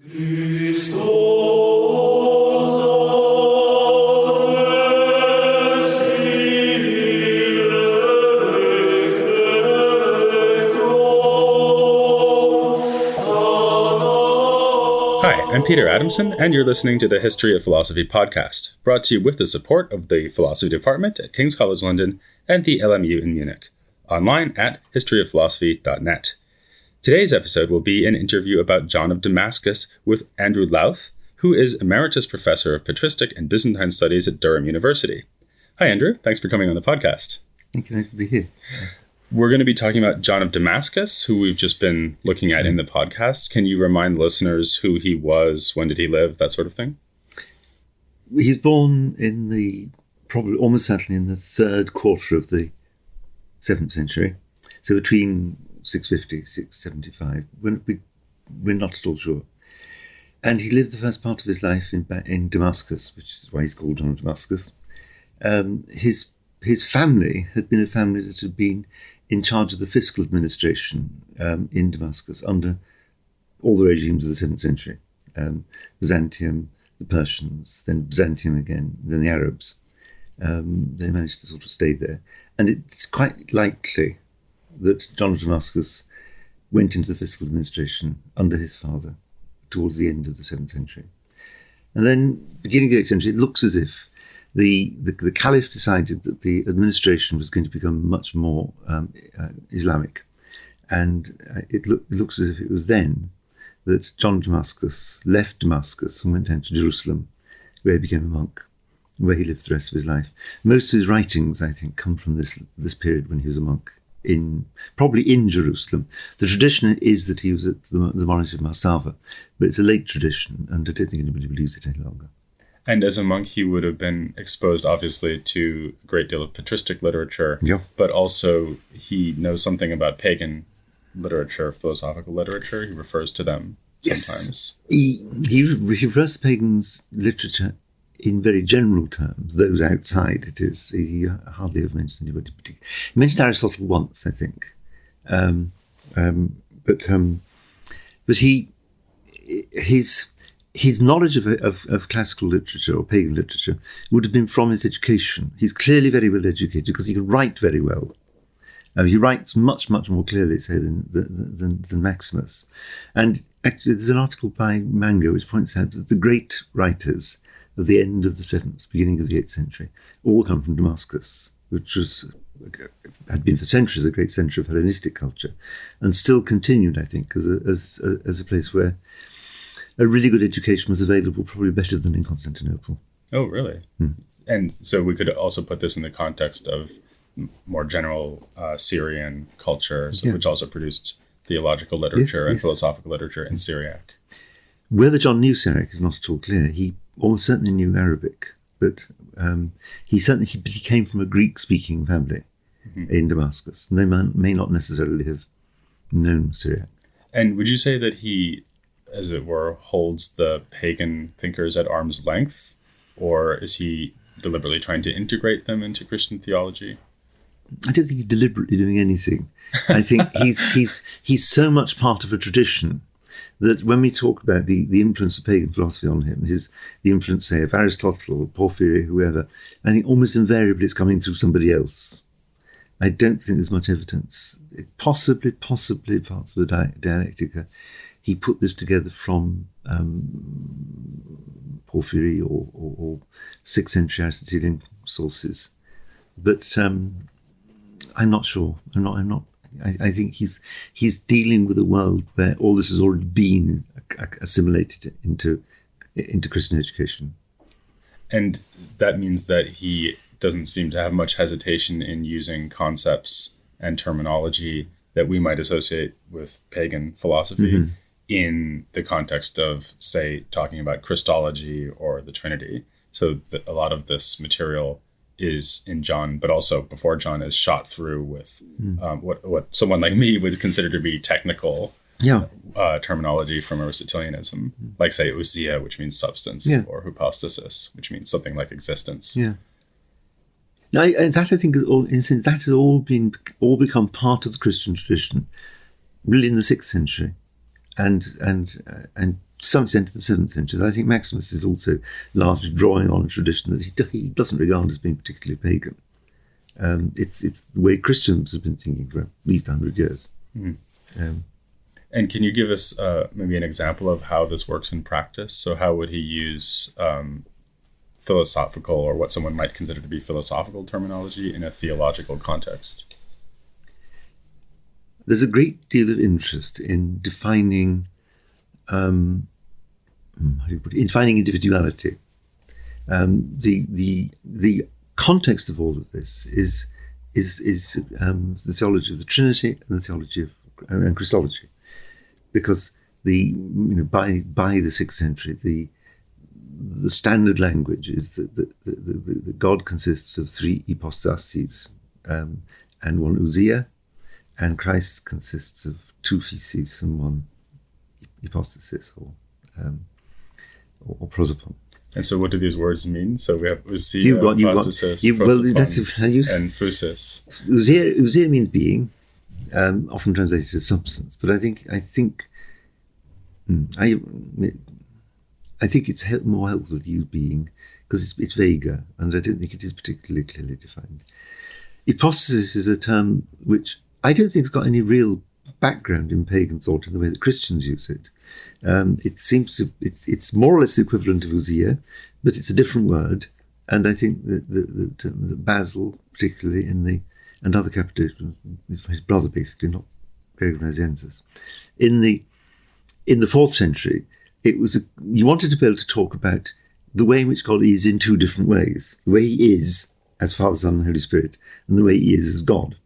I'm Peter Adamson, and you're listening to the History of Philosophy podcast, brought to you with the support of the Philosophy Department at King's College London and the LMU in Munich, online at historyofphilosophy.net. Today's episode will be an interview about John of Damascus with Andrew Louth, who is Emeritus Professor of Patristic and Byzantine Studies at Durham University. Hi, Andrew. Thanks for coming on the podcast. Thank you. Nice to be here. We're going to be talking about John of Damascus, who we've just been looking at in the podcast. Can you remind listeners who he was, when did he live, that sort of thing? He's born probably almost certainly in the third quarter of the 7th century. So between 650, 675. We're not at all sure. And he lived the first part of his life in Damascus, which is why he's called John of Damascus. His family had been a family that had been in charge of the fiscal administration in Damascus under all the regimes of the 7th century. Byzantium, the Persians, then Byzantium again, then the Arabs. They managed to sort of stay there. And it's quite likely that John of Damascus went into the fiscal administration under his father towards the end of the 7th century. And then, beginning of the 8th century, it looks as if the Caliph decided that the administration was going to become much more Islamic. And it looks as if it was then that John of Damascus left Damascus and went down to Jerusalem, where he became a monk, where he lived the rest of his life. Most of his writings, I think, come from this period when he was a monk, probably in Jerusalem. The tradition is that he was at the monastery of Marsava, but it's a late tradition, and I don't think anybody believes it any longer. And as a monk, he would have been exposed, obviously, to a great deal of patristic literature, but also he knows something about pagan literature, philosophical literature. He refers to them sometimes. Yes, he refers to pagans' literature in very general terms. Those outside, it is. He hardly ever mentions anybody particular. He mentioned Aristotle once, I think. But his knowledge of classical literature or pagan literature would have been from his education. He's clearly very well educated because he can write very well. He writes much, much more clearly, say, than Maximus. And actually, there's an article by Mango which points out that the great writers of the end of the 7th, beginning of the 8th century, all come from Damascus, which had been for centuries a great centre of Hellenistic culture, and still continued, I think, as a place where a really good education was available, probably better than in Constantinople. Oh, really? And so we could also put this in the context of more general Syrian culture, which also produced theological literature and philosophical literature in Syriac. Whether John knew Syriac is not at all clear. He almost certainly knew Arabic, but he came from a Greek-speaking family in Damascus, and they may not necessarily have known Syriac. And would you say that he, as it were, holds the pagan thinkers at arm's length, or is he deliberately trying to integrate them into Christian theology? I don't think he's deliberately doing anything. I think he's so much part of a tradition that when we talk about the influence of pagan philosophy on him, the influence, say, of Aristotle, Porphyry, whoever, I think almost invariably it's coming through somebody else. I don't think there's much evidence. Possibly parts of the Dialectica. He put this together from Porphyry or 6th century Aristotelian sources, but I'm not sure. I'm not. I think he's dealing with a world where all this has already been assimilated into Christian education, and that means that he doesn't seem to have much hesitation in using concepts and terminology that we might associate with pagan philosophy in the context of, say, talking about Christology or the Trinity. So a lot of this material is in John, but also before John, is shot through with what someone like me would consider to be technical terminology from Aristotelianism, like, say, ousia, which means substance, or hypostasis, which means something like existence. Yeah. Now, that I think is all, in a sense, that has all become part of the Christian tradition, really in the 6th century, and some extent to the 7th century. I think Maximus is also largely drawing on a tradition that he doesn't regard as being particularly pagan. It's the way Christians have been thinking for at least 100 years. And can you give us maybe an example of how this works in practice? So how would he use philosophical, or what someone might consider to be philosophical terminology, in a theological context? There's a great deal of interest in defining individuality. The context of all of this is the theology of the Trinity and the theology of Christology, because by the 6th century the standard language is that God consists of 3 hypostases and 1 ousia, and Christ consists of 2 physis and 1 hypostasis or prosopon. And so what do these words mean? So we have ousia, hypostasis, prosopon, and physis. Ousia means being, often translated as substance, but I think it's more helpful to use being, because it's vaguer, and I don't think it is particularly clearly defined. Hypostasis is a term which I don't think has got any real background in pagan thought in the way that Christians use it. It seems it's more or less the equivalent of ousia, but it's a different word, and I think that Basil, particularly and other Cappadocians, his brother basically, not Gregory Nazianzus, in the 4th century, you wanted to be able to talk about the way in which God is in 2 different ways: the way he is as Father, Son, and Holy Spirit, and the way he is as God.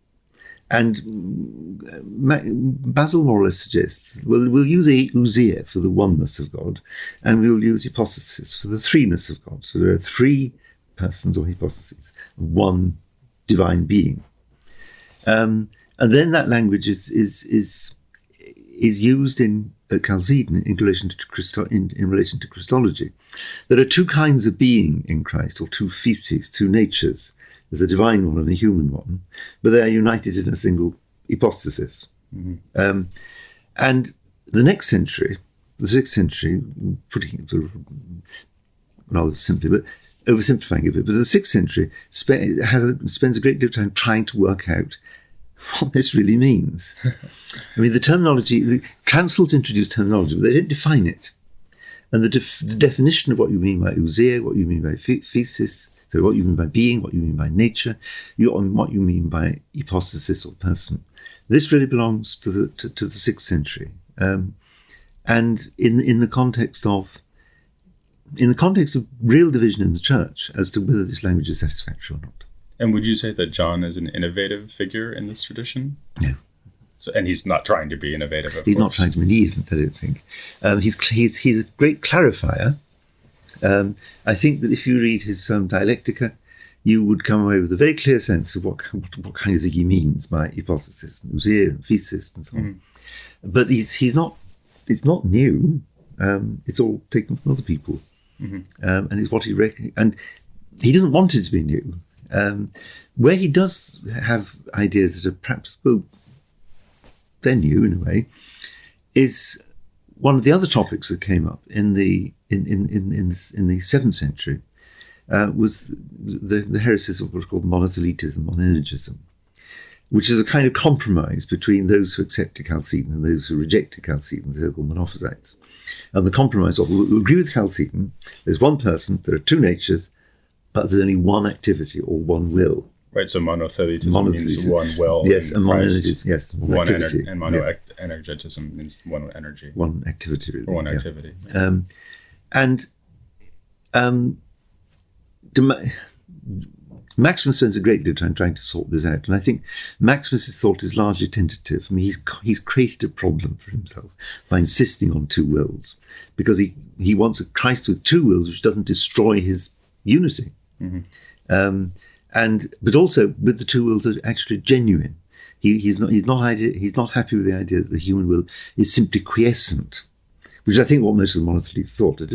And Basil more or less suggests, we'll use ousia for the oneness of God, and we'll use hypostasis for the threeness of God. So there are 3 persons or hypostases, 1 divine being. And then that language is used in Chalcedon in relation to Christology. There are 2 kinds of being in Christ, or 2 physis, 2 natures. There's a divine one and a human one, but they are united in a single hypostasis. And the next century, the 6th century, putting it sort of rather simply, but oversimplifying it a bit, but the 6th century spends a great deal of time trying to work out what this really means. I mean, the terminology, the councils introduce terminology, but they don't define it. And the definition of what you mean by ousia, what you mean by physis, so what you mean by being, what you mean by nature, what you mean by hypostasis or person, this really belongs to the 6th century. And in the context of real division in the church as to whether this language is satisfactory or not. And would you say that John is an innovative figure in this tradition? No. So, and he's not trying to be innovative, of He's course. not trying to be, he isn't, I don't think. He's a great clarifier. I think that if you read his Dialectica, you would come away with a very clear sense of what kind of thing he means by hypostasis, and ousia, and physis, and so on. But it's not new. It's all taken from other people. And it's what he reckons. And he doesn't want it to be new. Where he does have ideas that are perhaps, well, they're new in a way, is one of the other topics that came up in the 7th century was the heresies of what's called monothelitism, monergism, which is a kind of compromise between those who accepted Chalcedon and those who rejected Chalcedon, the so-called monophysites. And the compromise of, we'll agree with Chalcedon, there's one person, there are 2 natures, but there's only 1 activity or 1 will. Right, so monothelitism means 1 will. Yes, and monergism, yes, 1 activity. And monoenergetism means 1 energy. 1 activity, really. Or 1 activity. Maximus spends a great deal of time trying to sort this out, and I think Maximus's thought is largely tentative. I mean, he's created a problem for himself by insisting on 2 wills, because he wants a Christ with 2 wills, which doesn't destroy his unity. But also, with the 2 wills are actually genuine. He's not happy with the idea that the human will is simply quiescent, which I think what most of the monothelites thought. I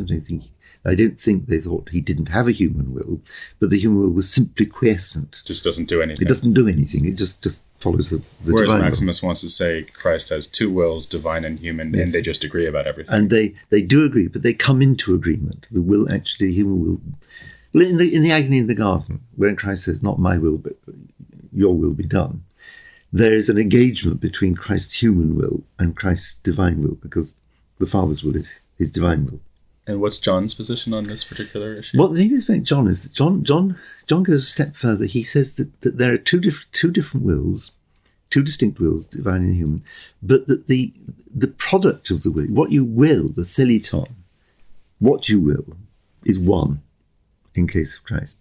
don't think they thought he didn't have a human will, but the human will was simply quiescent. Just doesn't do anything. It doesn't do anything. It just follows the Whereas divine Maximus wants to say Christ has two wills, divine and human, Yes. and they just agree about everything. And they do agree, but they come into agreement. The will, actually, the human will. Well, in the agony in the garden, when Christ says, "Not my will, but your will be done," there is an engagement between Christ's human will and Christ's divine will, because the Father's will is his divine will. And what's John's position on this particular issue? What the thing is about John is that John goes a step further. He says that there are two different wills, two distinct wills, divine and human, but that the product of the will, what you will, the theliton, what you will, is one in case of Christ.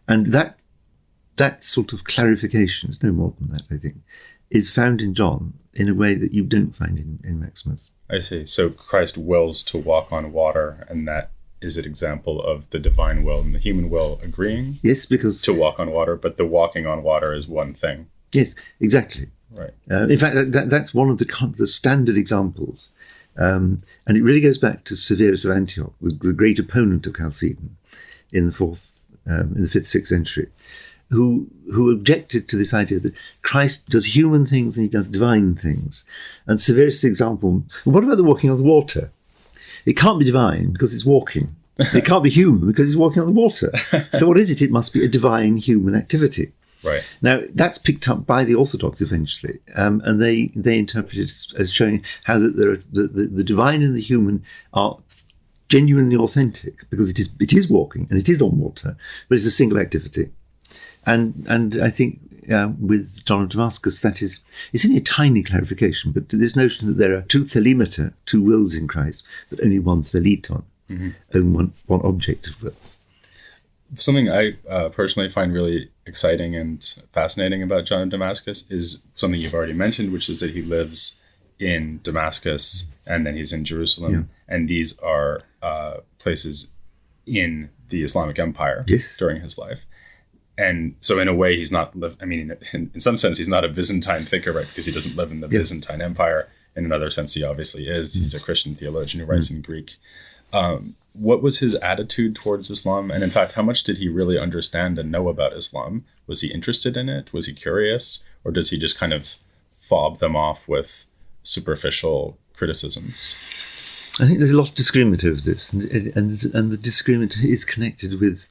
And that sort of clarification, is no more than that, I think, is found in John in a way that you don't find in Maximus. I see. So Christ wills to walk on water, and that is an example of the divine will and the human will agreeing Yes, because... to walk on water, but the walking on water is one thing. Yes, exactly. Right. In fact, that's one of the standard examples. And it really goes back to Severus of Antioch, the great opponent of Chalcedon in the 5th, 6th century, who objected to this idea that Christ does human things and he does divine things. And Severus' example, what about the walking on the water? It can't be divine because it's walking. It can't be human because it's walking on the water. So what is it? It must be a divine human activity. Right. Now, that's picked up by the Orthodox eventually, and they interpret it as showing how that the divine and the human are genuinely authentic, because it is walking and it is on water, but it's a single activity. And I think with John of Damascus, it's only a tiny clarification, but this notion that there are two thelimata, two wills in Christ, but only one theliton, only one object of will. Something I personally find really exciting and fascinating about John of Damascus is something you've already mentioned, which is that he lives in Damascus and then he's in Jerusalem. Yeah. And these are places in the Islamic Empire during his life. And so in a way, he's not, in some sense, he's not a Byzantine thinker, right? Because he doesn't live in the Byzantine Empire. In another sense, he obviously is. He's a Christian theologian who writes in Greek. What was his attitude towards Islam? And in fact, how much did he really understand and know about Islam? Was he interested in it? Was he curious? Or does he just kind of fob them off with superficial criticisms? I think there's a lot of disagreement over this. And the disagreement is connected with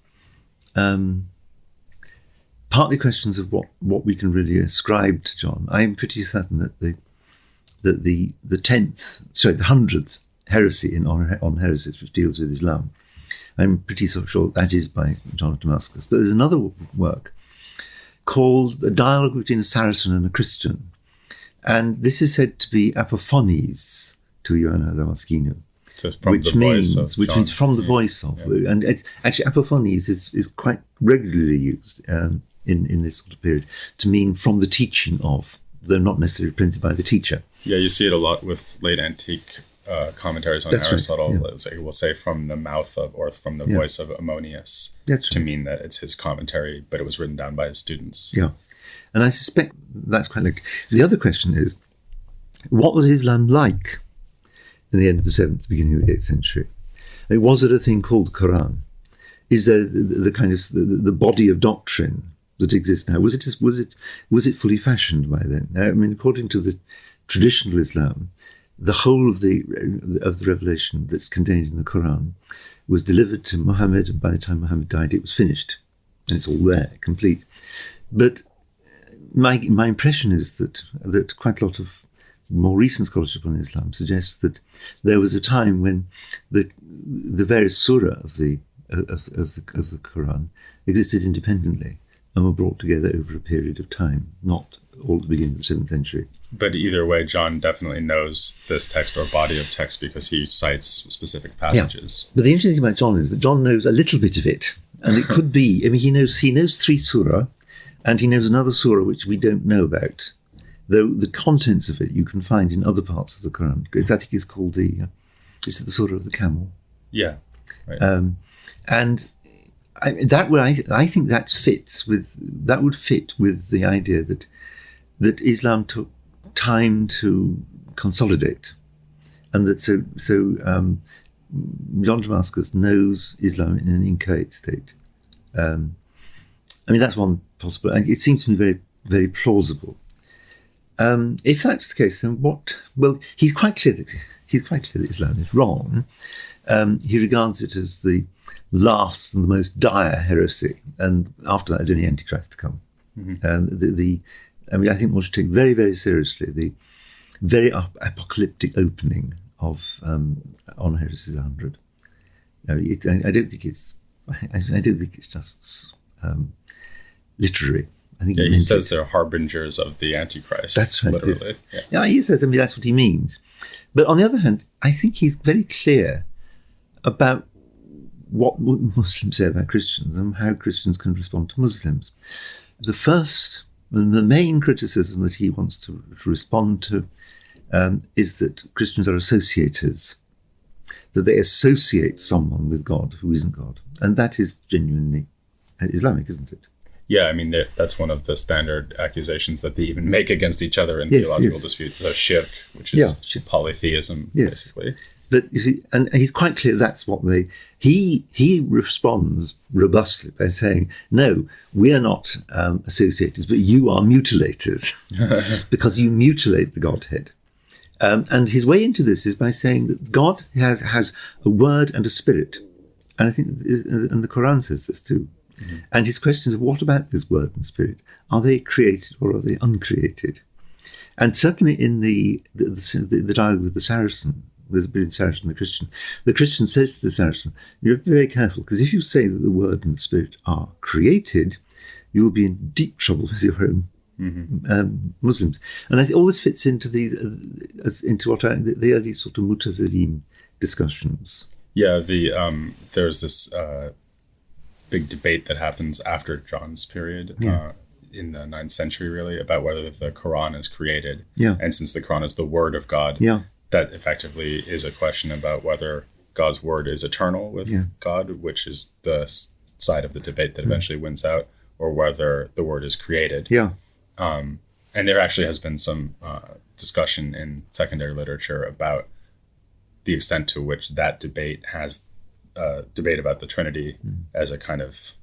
partly questions of what we can really ascribe to John. I'm pretty certain that the 100th heresy on heresies, which deals with Islam, I'm pretty sure that is by John of Damascus. But there's another work called A Dialogue Between a Saracen and a Christian. And this is said to be apophonies to Ioanna Damaskino, which means from the voice of. Yeah. And actually apophonies is quite regularly used in this sort of period to mean from the teaching of, though not necessarily printed by the teacher. Yeah, you see it a lot with late antique commentaries on Aristotle. Right, yeah. It will say from the mouth of, or from the voice of Ammonius, to mean that it's his commentary, but it was written down by his students. Yeah, and I suspect that's quite like. The other question is, what was Islam like in the end of the 7th, beginning of the 8th century? Was it a thing called the Quran? Is there the kind of the body of doctrine that exists now? Was it fully fashioned by then? Now, I mean, according to the traditional Islam, the whole of the revelation that's contained in the Quran was delivered to Muhammad, and by the time Muhammad died, it was finished, and it's all there, complete. But my impression is that quite a lot of more recent scholarship on Islam suggests that there was a time when the various surah of the Quran existed independently and were brought together over a period of time, not all at the beginning of the 7th century. But either way, John definitely knows this text or body of text because he cites specific passages. Yeah. But the interesting thing about John is that John knows a little bit of it. And it could be, I mean, he knows 3 surah, and he knows another surah which we don't know about, though the contents of it you can find in other parts of the Quran. I think it's called is it the surah of the camel? Yeah. Right. And I think that would fit with the idea that Islam took time to consolidate, and that so John Damascus knows Islam in an inchoate state. I mean, that's one possible, and it seems to me very, very plausible. If that's the case, then what? Well, he's quite clear that Islam is wrong. He regards it as the last and the most dire heresy, and after that, there's only Antichrist to come. I think one should take very, very seriously the very apocalyptic opening of On Heresies 100. I don't think it's just literary. I think he says they're harbingers of the Antichrist. That's right. Literally. Yeah, he says. That's what he means. But on the other hand, I think he's very clear about what Muslims say about Christians and how Christians can respond to Muslims. The first and the main criticism that he wants to respond to is that Christians are associators, that they associate someone with God who isn't God. And that is genuinely Islamic, isn't it? Yeah, I mean, that's one of the standard accusations that they even make against each other in theological disputes. So shirk, which is polytheism, basically. But you see, and he's quite clear that's what he responds robustly by saying, no, we are not associators, but you are mutilators, because you mutilate the Godhead. And his way into this is by saying that God has a word and a spirit. And I think, and the Quran says this too. Mm-hmm. And his question is, what about this word and spirit? Are they created or are they uncreated? And certainly in the dialogue with the Saracen, between the Saracen and the Christian says to the Saracen, you have to be very careful, because if you say that the word and the spirit are created, you will be in deep trouble with your own Muslims. And I think all this fits into the early sort of Mutazilim discussions. Yeah, there's this big debate that happens after John's period in the 9th century, really, about whether the Quran is created. Yeah. And since the Quran is the word of God, that effectively is a question about whether God's word is eternal with God, which is the side of the debate that eventually wins out, or whether the word is created. Yeah. And there actually has been some discussion in secondary literature about the extent to which that debate has debate about the Trinity as a kind of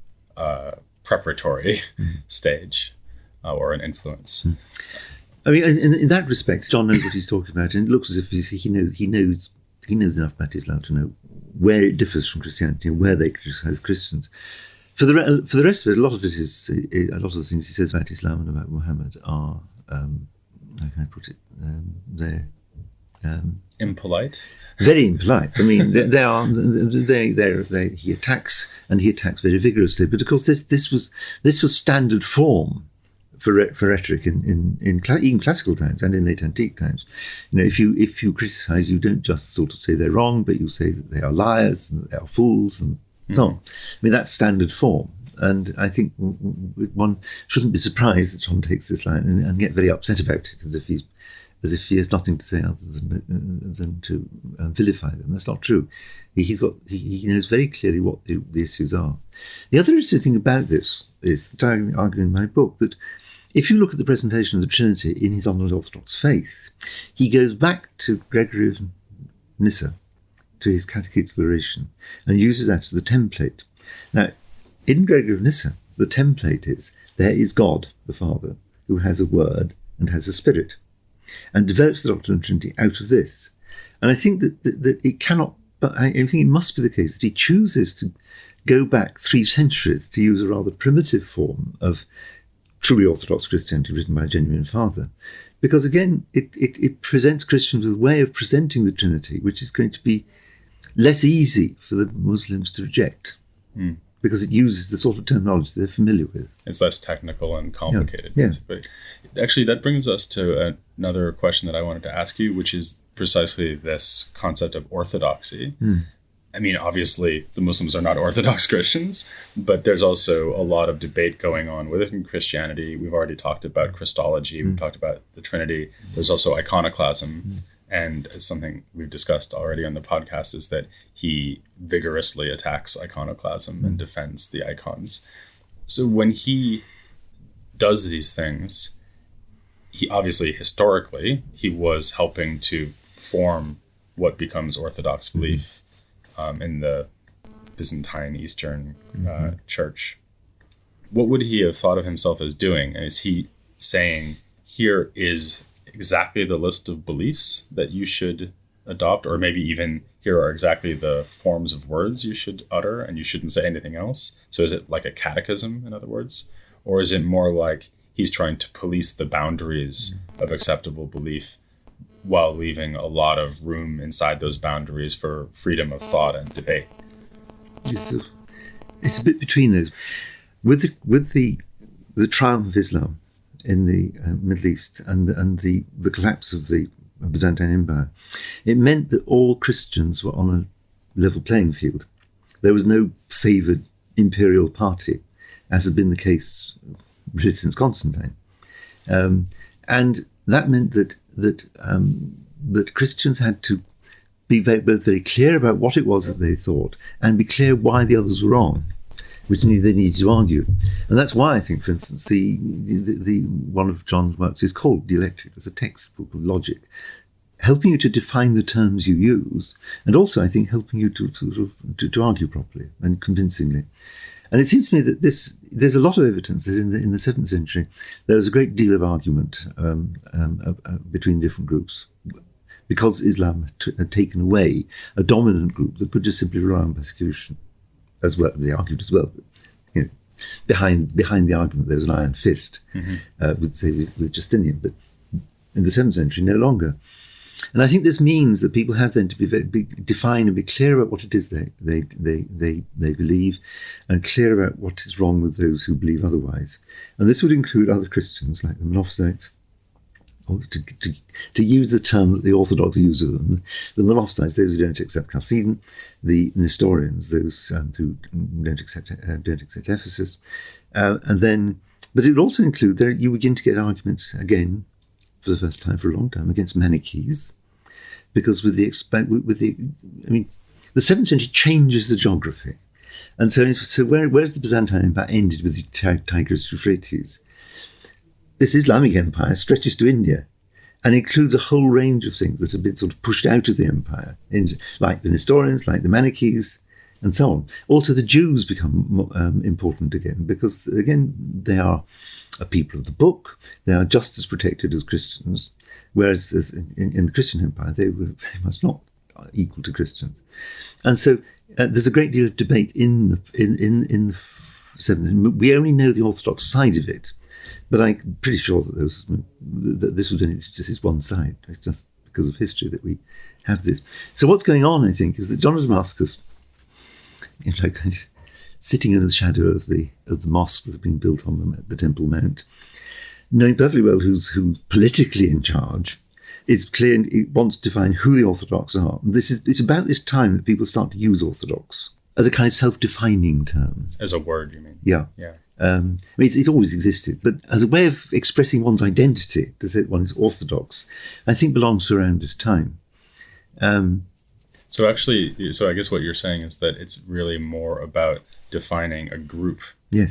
preparatory stage or an influence. I mean, in that respect, John knows what he's talking about, and it looks as if he knows enough about Islam to know where it differs from Christianity and where they criticize Christians. For the rest of it, a lot of the things he says about Islam and about Muhammad are, how can I put it? They're impolite. Very impolite. I mean, he attacks very vigorously. But of course, this was standard form for rhetoric in even classical times and in late antique times. You know, if you criticize, you don't just sort of say they're wrong, but you say that they are liars and that they are fools and so on. I mean, that's standard form. And I think one shouldn't be surprised that John takes this line and get very upset about it, as if he has nothing to say other than to vilify them. That's not true. He knows very clearly what the issues are. The other interesting thing about this is that I argue in my book that if you look at the presentation of the Trinity in his Orthodox faith, he goes back to Gregory of Nyssa, to his catechetical oration, and uses that as the template. Now, in Gregory of Nyssa, the template is, there is God, the Father, who has a word and has a spirit, and develops the doctrine of the Trinity out of this. And I think that it cannot, but I think it must be the case that he chooses to go back 3 centuries to use a rather primitive form of truly Orthodox Christianity written by a genuine father. Because again, it presents Christians with a way of presenting the Trinity, which is going to be less easy for the Muslims to reject. Because it uses the sort of terminology they're familiar with. It's less technical and complicated. Yeah. Actually, that brings us to another question that I wanted to ask you, which is precisely this concept of orthodoxy. I mean, obviously, the Muslims are not Orthodox Christians, but there's also a lot of debate going on within Christianity. We've already talked about Christology. We've talked about the Trinity. There's also iconoclasm. And something we've discussed already on the podcast is that he vigorously attacks iconoclasm and defends the icons. So when he does these things, he obviously, historically, he was helping to form what becomes Orthodox belief in the Byzantine Eastern Church. What would he have thought of himself as doing? And is he saying here is exactly the list of beliefs that you should adopt, or maybe even here are exactly the forms of words you should utter and you shouldn't say anything else? So is it like a catechism, in other words? Or is it more like he's trying to police the boundaries of acceptable belief while leaving a lot of room inside those boundaries for freedom of thought and debate? It's a bit between those. With the triumph of Islam in the Middle East and the collapse of the Byzantine Empire, it meant that all Christians were on a level playing field. There was no favoured imperial party, as had been the case really since Constantine, and that meant that Christians had to be both very clear about what it was that they thought and be clear why the others were wrong, which they needed to argue. And that's why I think, for instance, the one of John's works is called Dialectic. It's a textbook of logic, helping you to define the terms you use, and also, I think, helping you to argue properly and convincingly. And it seems to me that there's a lot of evidence that in the 7th century there was a great deal of argument between different groups, because Islam had taken away a dominant group that could just simply rely on persecution. As well, they argued as well. But, you know, behind the argument, there was an iron fist, with Justinian, but in the 7th century, no longer. And I think this means that people have then to define and be clear about what it is they believe, and clear about what is wrong with those who believe otherwise. And this would include other Christians like the Monophysites, or to use the term that the Orthodox use of them, the Monophysites, those who don't accept Chalcedon, the Nestorians, those who don't accept Ephesus, and then, but it would also include you begin to get arguments again for the first time for a long time against Manichaees, because the 7th century changes the geography, and so whereas the Byzantine Empire ended with the Tigris-Euphrates, this Islamic empire stretches to India and includes a whole range of things that have been sort of pushed out of the empire, like the Nestorians, like the Manichaees, and so on. Also, the Jews become important again, because, again, they are a people of the book. They are just as protected as Christians, whereas in the Christian empire, they were very much not equal to Christians. And so there's a great deal of debate in the 7th. We only know the Orthodox side of it, but I'm pretty sure that this was only just this one side. It's just because of history that we have this. So what's going on, I think, is that John of Damascus, sitting in the shadow of the mosque that had been built on the Temple Mount, knowing perfectly well who's politically in charge, is clear and he wants to define who the Orthodox are. And it's about this time that people start to use Orthodox as a kind of self-defining term. As a word, you mean? Yeah. It's always existed, but as a way of expressing one's identity, to say that one is Orthodox, I think belongs to around this time. So I guess what you're saying is that it's really more about defining a group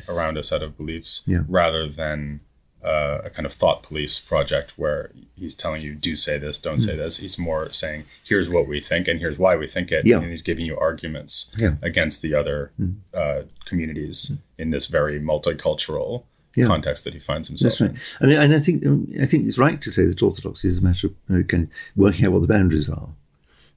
around a set of beliefs, rather than a kind of thought police project where he's telling you, do say this, don't say this. He's more saying, here's what we think and here's why we think it. And he's giving you arguments against the other communities in this very multicultural context that he finds himself in. I mean, and I think it's right to say that Orthodoxy is a matter of kind of working out what the boundaries are.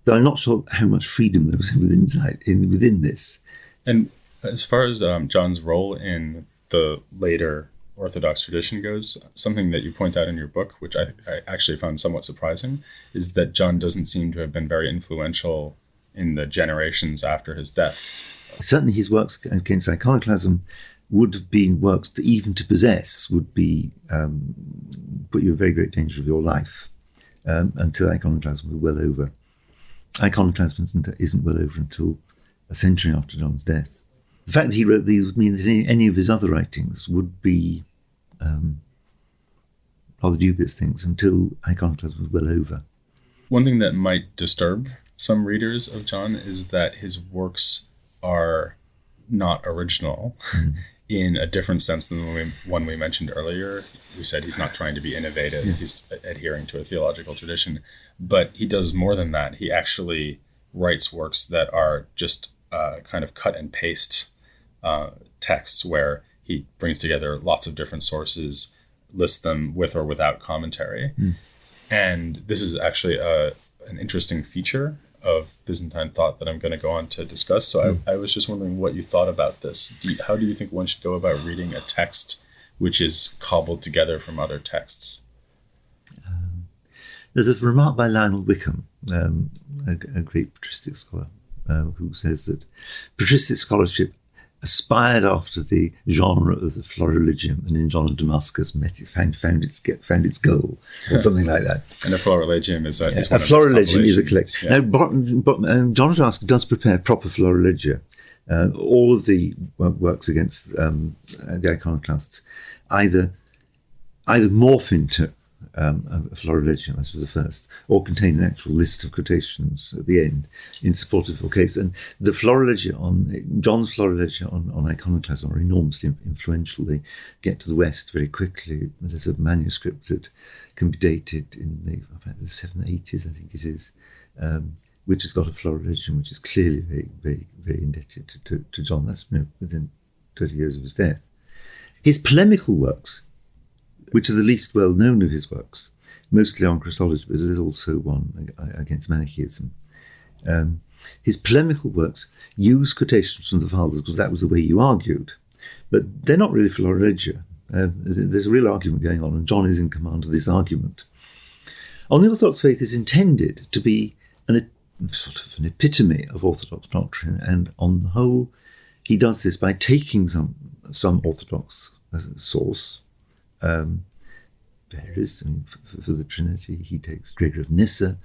Though I'm not sure how much freedom there was within this. And as far as John's role in the later Orthodox tradition goes, something that you point out in your book, which I actually found somewhat surprising, is that John doesn't seem to have been very influential in the generations after his death. Certainly his works against iconoclasm would have been works that even to possess would be put you in very great danger of your life until iconoclasm was well over. Iconoclasm isn't well over until a century after John's death. The fact that he wrote these would mean that any of his other writings would be rather dubious things until iconoclasm was well over. One thing that might disturb some readers of John is that his works are not original in a different sense than the one we mentioned earlier. We said he's not trying to be innovative. He's adhering to a theological tradition. But he does more than that. He actually writes works that are just kind of cut and paste texts where he brings together lots of different sources, lists them with or without commentary. And this is actually an interesting feature of Byzantine thought that I'm going to go on to discuss. So I was just wondering what you thought about this. How do you think one should go about reading a text which is cobbled together from other texts? There's a remark by Lionel Wickham, a great patristic scholar, who says that patristic scholarship aspired after the genre of the Florilegium, and in John of Damascus found its goal, or something like that. And a Florilegium is a Florilegium is a collection. Yeah. Now, John of Damascus does prepare proper Florilegia. All of the works against the iconoclasts either morph into a Florilegium, as was the first, or contain an actual list of quotations at the end in support of a case. And the John's Florilegia on iconoclasm are enormously influential. They get to the West very quickly. There's a manuscript that can be dated in about the 780s, I think it is, which has got a Florilegium, which is clearly very, very, very indebted to John. That's within 30 years of his death. His polemical works, which are the least well known of his works, mostly on Christology, but there's also one against Manichaeism. His polemical works use quotations from the fathers because that was the way you argued, but they're not really Florilegia. There's a real argument going on, and John is in command of this argument. On the Orthodox faith is intended to be sort of an epitome of Orthodox doctrine, and on the whole, he does this by taking some Orthodox source. Varies, and for the Trinity, he takes Gregor of Nyssa.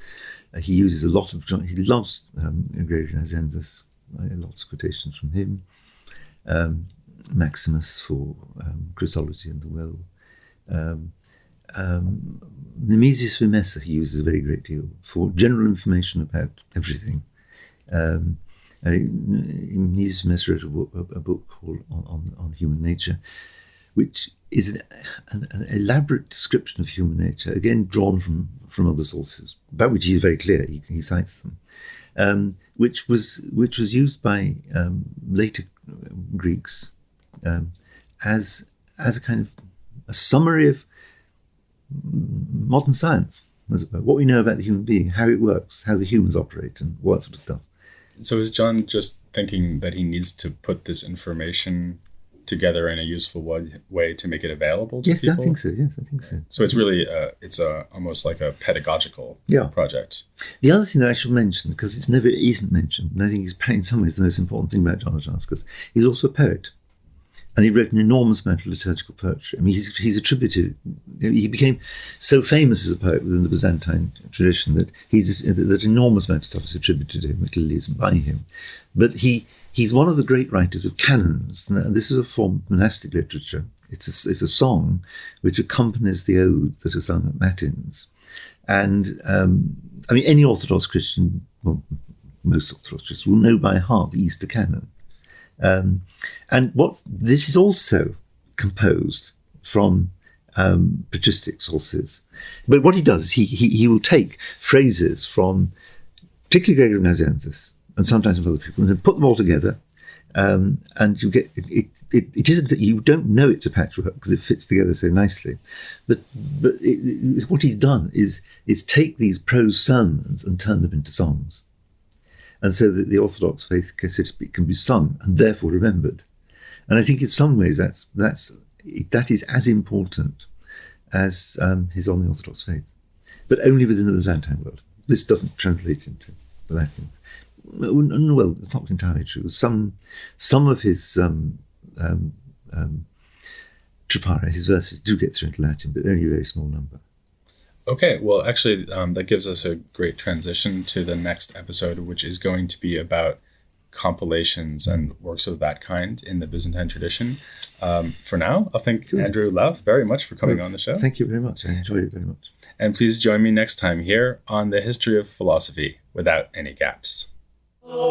He uses a lot of John. He loves Gregor of Nazianzus. Lots of quotations from him. Maximus for Christology and the Will. Nemesius Vimessa he uses a very great deal for general information about everything. Nemesius Vimessa wrote a book called on Human Nature, which is an elaborate description of human nature, again drawn from other sources, about which he's very clear. He cites them, which was used by later Greeks as a kind of a summary of modern science, what we know about the human being, how it works, how the humans operate, and all that sort of stuff. So is John just thinking that he needs to put this information together in a useful way to make it available to people? Yes, I think so. So it's really almost like a pedagogical project. The other thing that I should mention, because it never isn't mentioned, and I think is in some ways the most important thing about John of Damascus, he's also a poet. And he wrote an enormous amount of liturgical poetry. I mean, he's attributed, he became so famous as a poet within the Byzantine tradition that that enormous amount of stuff is attributed to him, it clearly isn't by him. But he's one of the great writers of canons. And this is a form of monastic literature. It's a song which accompanies the ode that are sung at matins. And, I mean, any Orthodox Christian, well, most Orthodox Christians will know by heart the Easter canon. And this is also composed from patristic sources. But what he does is he will take phrases from particularly Gregor of Nazianzus and sometimes from other people, and then put them all together, and you get it isn't that you don't know it's a patchwork because it fits together so nicely, but what he's done is take these prose sermons and turn them into songs. And so that the Orthodox faith, so to speak, can be sung and therefore remembered. And I think in some ways that is as important as his On the Orthodox Faith, but only within the Byzantine world. This doesn't translate into the Latin. Well, it's not entirely true. Some of his Tripara, his verses, do get through into Latin, but only a very small number. Okay, well, actually, that gives us a great transition to the next episode, which is going to be about compilations and works of that kind in the Byzantine tradition. For now, I'll thank Andrew Louth very much for coming on the show. Thank you very much. I enjoyed it very much. And please join me next time here on the History of Philosophy without any gaps. Amen.